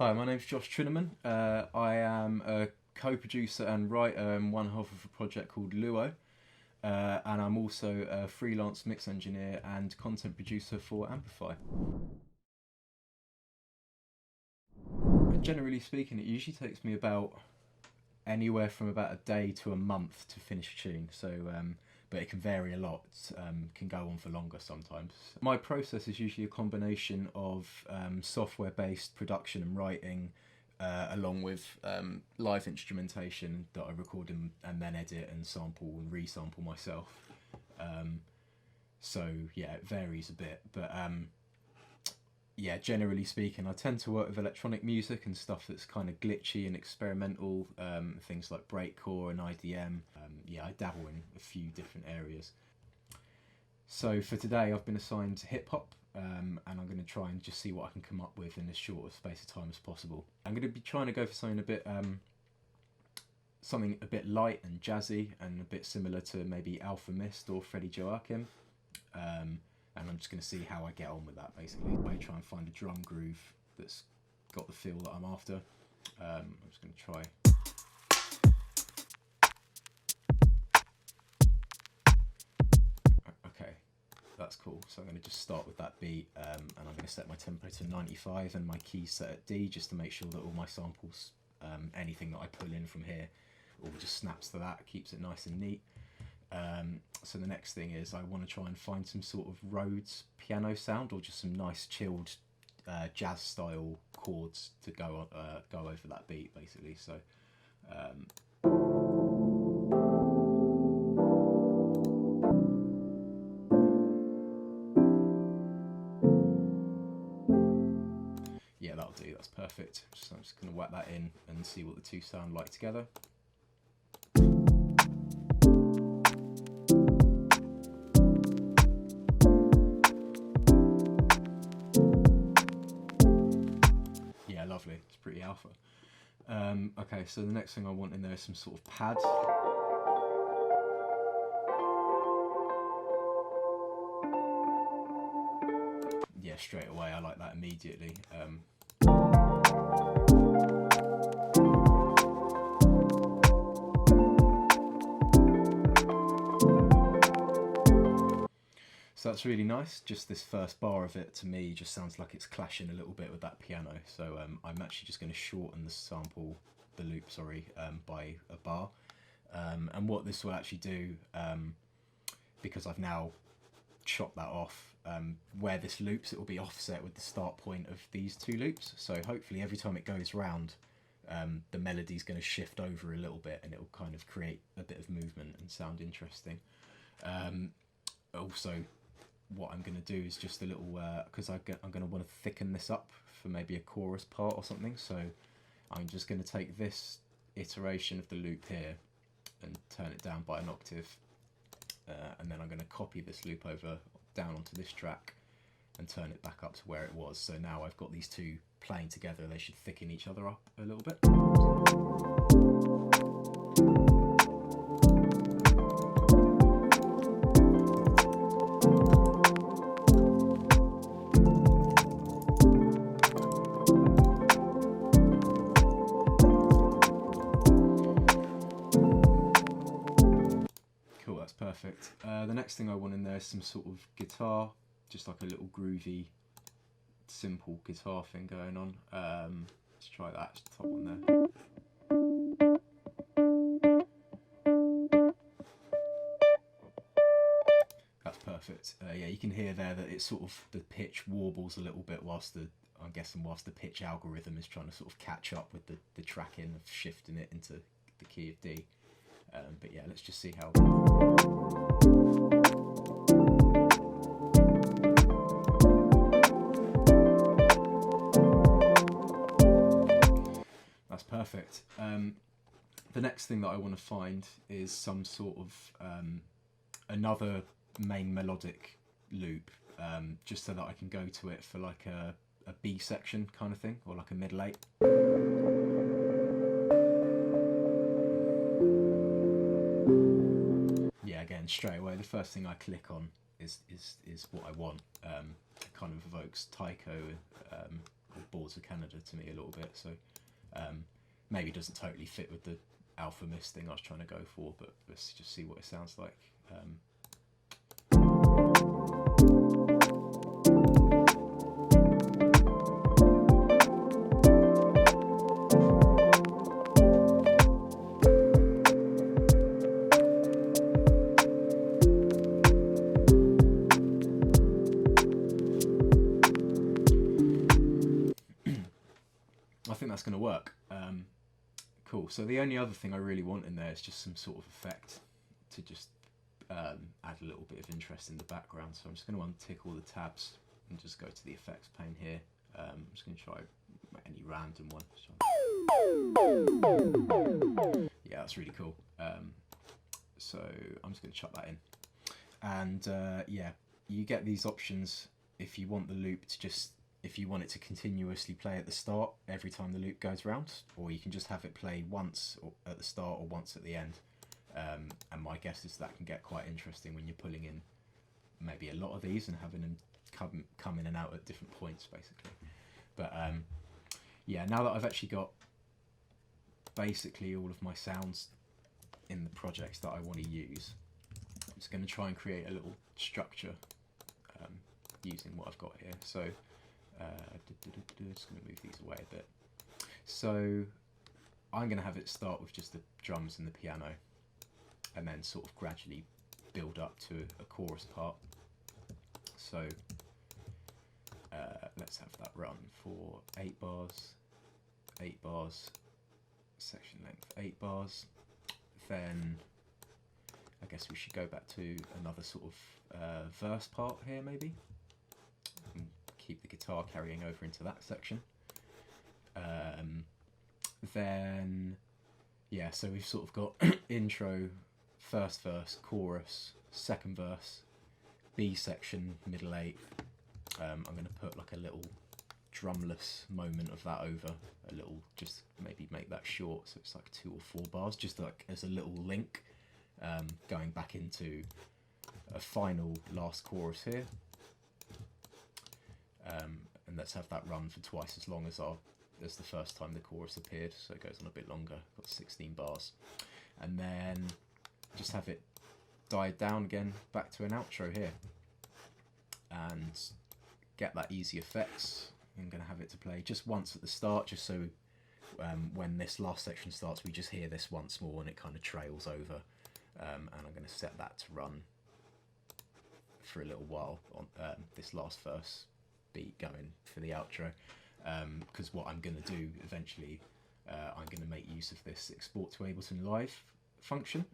Hi, my name's Josh Trineman. I am a co-producer and writer in one half of a project called Luo, and I'm also a freelance mix engineer and content producer for Ampify. Generally speaking, it usually takes me about anywhere from about a day to a month to finish a tune. But it can vary a lot. Can go on for longer sometimes. My process is usually a combination of software-based production and writing, along with live instrumentation that I record and then edit and sample and resample myself. So yeah, it varies a bit, but yeah, generally speaking, I tend to work with electronic music and stuff that's kind of glitchy and experimental, things like breakcore and IDM. Yeah, I dabble in a few different areas. So for today, I've been assigned hip hop, and I'm going to try and just see what I can come up with in as short a space of time as possible. I'm going to be trying to go for something a bit light and jazzy and a bit similar to maybe Alpha Mist or Freddie Joachim. And I'm just going to see how I get on with that, basically. I try and find a drum groove that's got the feel that I'm after. I'm just going to try. Okay, that's cool. So I'm going to just start with that beat, and I'm going to set my tempo to 95 and my keys set at D, just to make sure that all my samples, anything that I pull in from here, all just snaps to that, keeps it nice and neat. So the next thing is I want to try and find some sort of Rhodes piano sound, or just some nice chilled jazz style chords to go over that beat, basically. So yeah, that'll do. That's perfect. So I'm just going to whack that in and see what the two sound like together. Lovely, it's pretty alpha. Okay, so the next thing I want in there is some sort of pad. Yeah, straight away, I like that immediately. So that's really nice. Just this first bar of it, to me, just sounds like it's clashing a little bit with that piano. So I'm actually just going to shorten the loop, by a bar. And what this will actually do, because I've now chopped that off, where this loops, it will be offset with the start point of these two loops. So hopefully every time it goes round, the melody's going to shift over a little bit, and it will kind of create a bit of movement and sound interesting. Also, what I'm going to do is just a little, because I'm going to want to thicken this up for maybe a chorus part or something. So I'm just going to take this iteration of the loop here and turn it down by an octave, and then I'm going to copy this loop over down onto this track and turn it back up to where it was. So now I've got these two playing together. They should thicken each other up a little bit. Perfect. The next thing I want in there is some sort of guitar, just like a little groovy, simple guitar thing going on. Let's try that top one there. That's perfect. Yeah, you can hear there that it's sort of, the pitch warbles a little bit whilst the pitch algorithm is trying to sort of catch up with the tracking of shifting it into the key of D. But yeah, let's just see how. That's perfect. The next thing that I want to find is some sort of another main melodic loop, just so that I can go to it for like a B section kind of thing, or like a middle eight. Yeah, again, straight away, the first thing I click on is what I want. It kind of evokes taiko or Boards of Canada to me a little bit. So maybe it doesn't totally fit with the Alpha Mist thing I was trying to go for, but let's just see what it sounds like. I think that's going to work. Cool. So the only other thing I really want in there is just some sort of effect to just add a little bit of interest in the background. So I'm just going to untick all the tabs and just go to the effects pane here. I'm just going to try any random one. Yeah, that's really cool. So I'm just going to chuck that in. And yeah, you get these options if you want the loop to just, if you want it to continuously play at the start every time the loop goes round, or you can just have it play once at the start or once at the end. And my guess is that can get quite interesting when you're pulling in maybe a lot of these and having them come in and out at different points, basically. But yeah, now that I've actually got basically all of my sounds in the projects that I want to use, I'm just going to try and create a little structure using what I've got here. So just going to move these away a bit. So I'm going to have it start with just the drums and the piano, and then sort of gradually build up to a chorus part. So let's have that run for 8 bars, 8 bars, section length 8 bars. Then I guess we should go back to another sort of verse part here, maybe. And keep the guitar carrying over into that section. Then yeah, so we've sort of got intro, first verse, chorus, second verse, B section, middle 8. I'm going to put like a little drumless moment of that over, a little, just maybe make that short so it's like 2 or 4 bars, just like as a little link going back into a final last chorus here. And let's have that run for twice as long as the first time the chorus appeared, so it goes on a bit longer. Got 16 bars, and then just have it died down again back to an outro here, and get that easy effects. I'm going to have it to play just once at the start, just so when this last section starts we just hear this once more and it kind of trails over, and I'm going to set that to run for a little while on this last verse beat going for the outro, because what I'm going to do eventually, I'm going to make use of this export to Ableton Live function,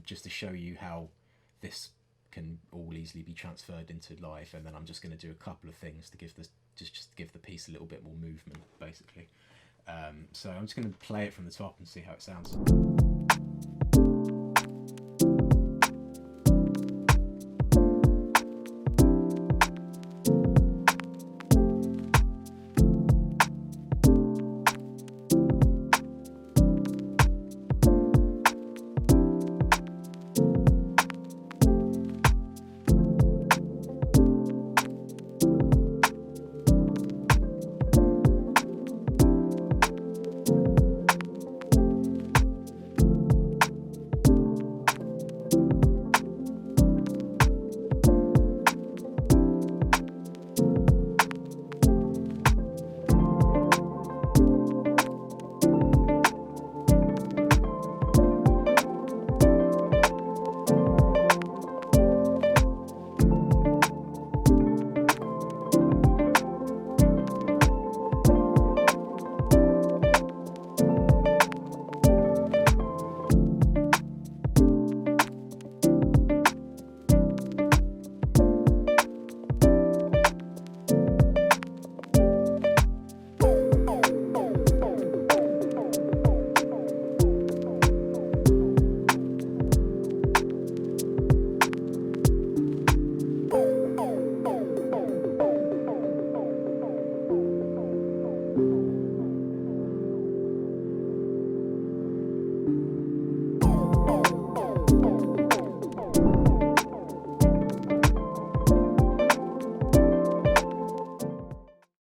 just to show you how this can all easily be transferred into live, and then I'm just going to do a couple of things to give this just give the piece a little bit more movement, basically. So I'm just going to play it from the top and see how it sounds.